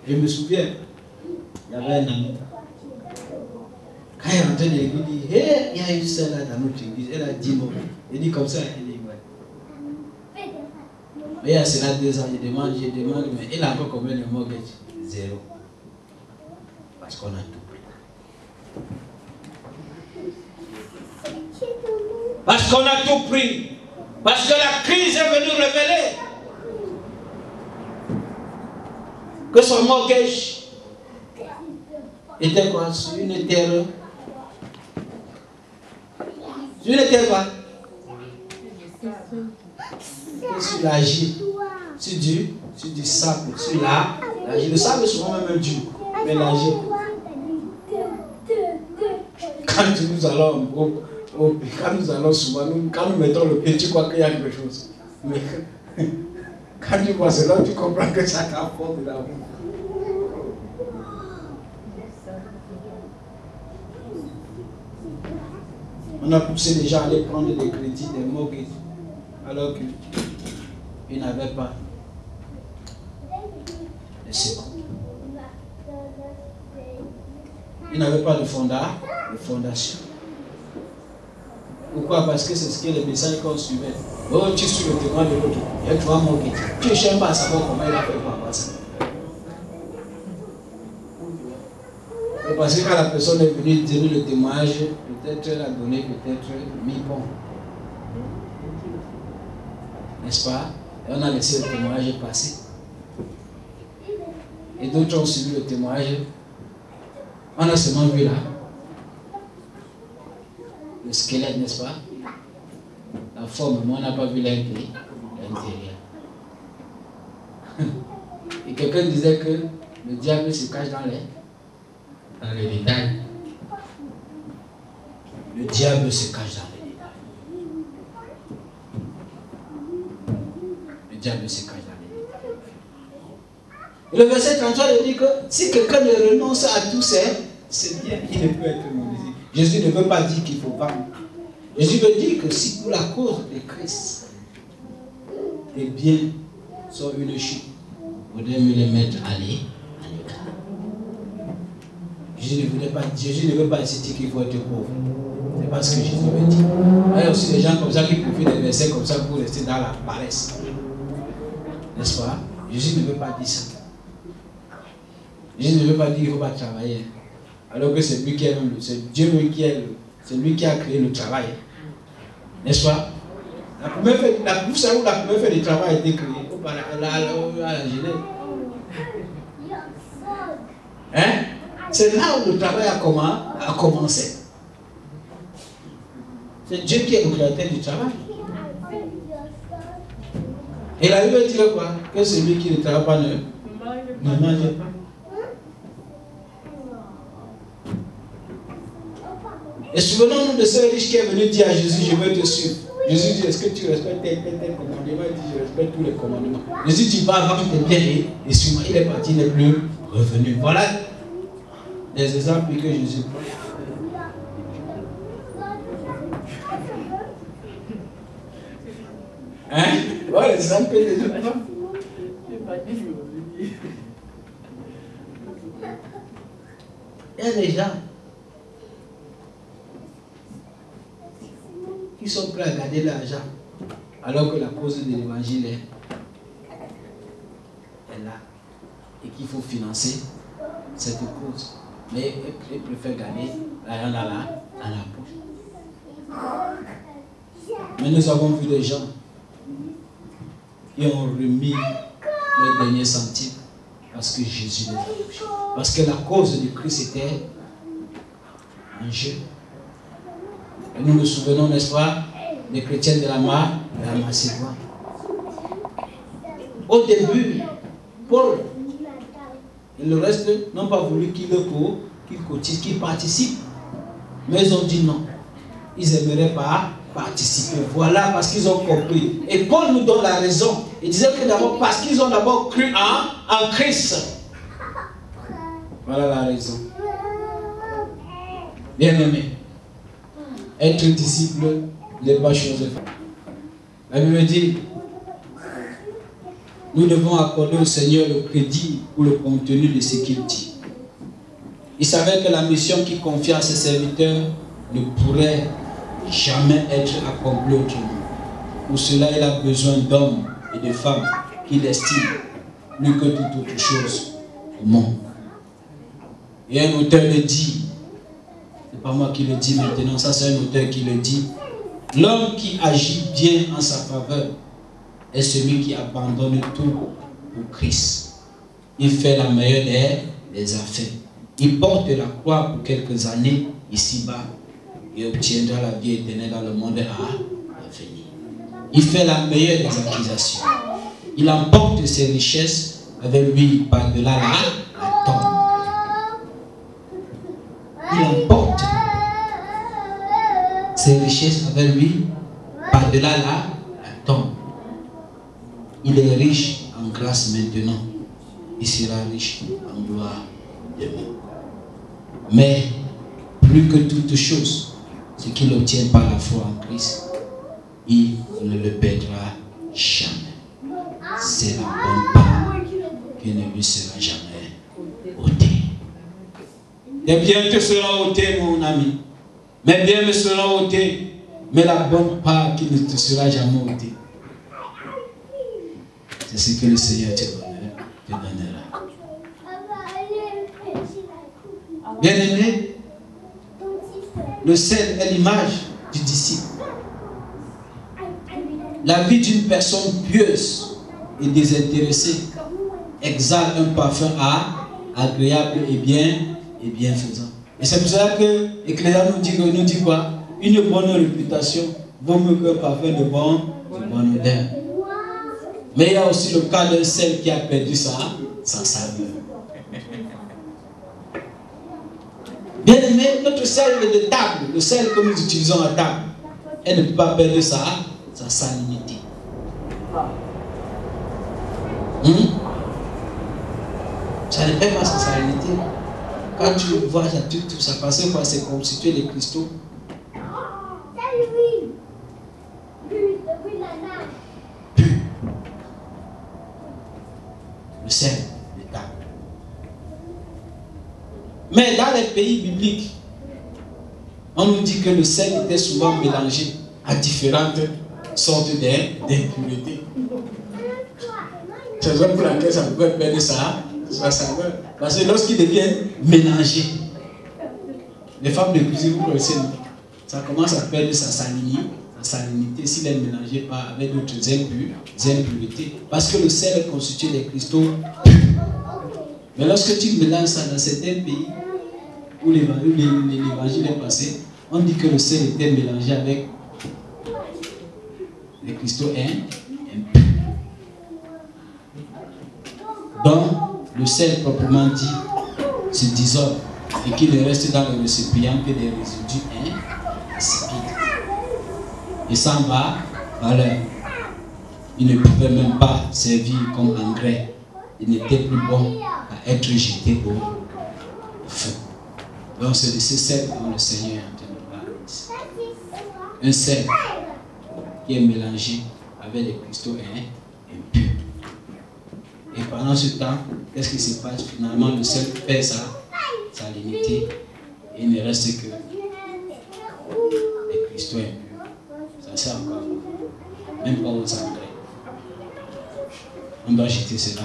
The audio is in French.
Je me souviens, il y avait un ami. Quand il est rentré de l'église, il dit, hey, il y a une sœur là dans notre église, elle a 10 mots. Il dit comme ça, il dit, ouais. Mais il y a cela 2 ans, je demande, mais il a encore combien de mortgages? 0. Parce qu'on a tout pris. Parce qu'on a tout pris. Parce que la crise est venue révéler que son mortgage était quoi? Sur une terre. Sur une terre quoi? Sur l'argile. Sur du sable. Sur l'argile. Le sable est souvent même dur. Mais l'argile. Quand nous allons souvent, quand nous mettons le pied, tu crois qu'il y a quelque chose. Mais quand tu vois cela, tu comprends que ça t'apporte de l'amour. On a poussé les gens à aller prendre des crédits, des mortgages, alors qu'ils n'avaient pas de secours. Ils n'avaient pas de fondation. Pourquoi? Parce que c'est ce que les messages qu'on suivait. Oh, tu suis le témoin de l'autre. Il y a 3 mortgages. Tu ne cherches pas à savoir comment il a fait pour avoir ça. Et parce que quand la personne est venue donner le témoignage, peut-être elle a donné peut-être 1000 points. N'est-ce pas? Et on a laissé le témoignage passer. Et d'autres ont suivi le témoignage. On a seulement vu là le squelette, n'est-ce pas? La forme, mais on n'a pas vu l'intérieur. Et quelqu'un disait que le diable se cache dans les détails. Le diable se cache dans les détails. Le diable se cache dans les détails. Et le verset 33 il dit que si quelqu'un ne renonce à tout ça, c'est bien, il ne peut être maudit. Jésus ne veut pas dire qu'il faut vendre. Jésus veut dire que si pour la cause de Christ, tes biens sont une chute, vous devez me les mettre à l'écart. Jésus ne veut pas dire qu'il faut être pauvre. C'est pas ce que Jésus veut dire. Il y a aussi des gens comme ça qui profitent des versets comme ça pour rester dans la paresse. N'est-ce pas? Jésus ne veut pas dire ça. Jésus ne veut pas dire qu'il ne faut pas travailler. Alors que c'est lui qui est c'est Dieu c'est lui qui a créé le travail. N'est-ce pas? La première fois du travail a été créée à la Genève. Hein? C'est là où le travail a commencé. C'est Dieu qui est le créateur du travail. Et la Bible dit quoi? Que celui qui ne travaille pas ne mange pas. Et souvenons-nous de ce riche qui est venu dire à Jésus, je veux te suivre. Jésus dit, est-ce que tu respectes tel commandement? Il dit, je respecte tous les commandements. Jésus dit, va vendre tes biens et suis-moi. Il est parti, il n'est plus revenu. Voilà les exemples que Jésus prend. Hein? Voilà les exemples que Jésus prend. Il y a des gens qui sont prêts à garder l'argent alors que la cause de l'évangile est là et qu'il faut financer cette cause. Mais ils préfèrent garder l'argent dans la poche. Mais nous avons vu des gens qui ont remis les derniers centimes parce que Jésus les a touchés. Parce que la cause de Christ était un jeu. Et nous nous souvenons, n'est-ce pas, des chrétiens de la Macédoine. Au début, Paul et le reste n'ont pas voulu qu'ils cotisent, qu'ils participent. Mais ils ont dit non. Ils n'aimeraient pas participer. Voilà, parce qu'ils ont compris. Et Paul nous donne la raison. Il disait que d'abord, parce qu'ils ont d'abord cru en Christ. Voilà la raison. Bien-aimé, être disciple n'est pas chose de faire. La Bible dit, nous devons accorder au Seigneur le crédit pour le contenu de ce qu'il dit. Il savait que la mission qu'il confia à ses serviteurs ne pourrait jamais être accomplie autrement. Pour cela, il a besoin d'hommes et de femmes qu'il estime plus que toute autre chose au monde. Et un auteur le dit, c'est pas moi qui le dis maintenant, ça c'est un auteur qui le dit. L'homme qui agit bien en sa faveur est celui qui abandonne tout pour Christ. Il fait la meilleure des affaires. Il porte la croix pour quelques années ici-bas et obtiendra la vie éternelle dans le monde à venir. Il fait la meilleure des accusations. Il emporte ses richesses avec lui par-delà la tombe. Il emporte ses richesses avec lui par-delà la tombe. Il est riche en grâce maintenant. Il sera riche en gloire demain. Mais plus que toute chose, ce qu'il obtient par la foi en Christ, il ne le perdra jamais. C'est la bonne part qui ne lui sera jamais ôtée. Les biens te seront ôtés, mon ami. Mes biens me seront ôtés, mais la bonne part qui ne te sera jamais ôtée, c'est ce que le Seigneur te donnera. Bien-aimé, le sel est l'image du disciple. La vie d'une personne pieuse et désintéressée exhale un parfum agréable et bienfaisant. Et c'est pour cela que l'Ecclésiaste nous dit quoi? Une bonne réputation vaut mieux qu'un parfum de bonne odeur. Mais il y a aussi le cas d'un sel qui a perdu sa saveur. Bien aimé, notre sel de table, le sel que nous utilisons à table, elle ne peut pas perdre sa salinité. Ça ne perd pas sa salinité. Quand tu vois ça, ça passe quoi, c'est constitué les cristaux. Le sel de table. Mais dans les pays bibliques, on nous dit que le sel était souvent mélangé à différentes sortes d'impuretés. C'est raison pour laquelle ça pouvait perdre sa saveur. Parce que lorsqu'il devient mélangé, les femmes de cuisine, vous connaissez, ça commence à perdre sa salinité s'il est mélangé avec d'autres impuretés. Parce que le sel est constitué des cristaux purs. Mais lorsque tu mélanges ça dans certains pays où l'évangile est passé, on dit que le sel était mélangé avec les cristaux impurs. Donc, le sel proprement dit se dissolve et qu'il ne reste dans le récipient que des résidus insipides. Et sans valeur, il ne pouvait même pas servir comme engrais. Il n'était plus bon à être jeté au feu. Donc c'est de ce sel dont le Seigneur est en train de parler ici. Un sel qui est mélangé avec les cristaux impurs. Et pendant ce temps, qu'est-ce qui se passe? Finalement, le sel perd sa salinité et il ne reste que les cristaux impurs. Ça sert encore, même pas aux engrais. On doit jeter cela.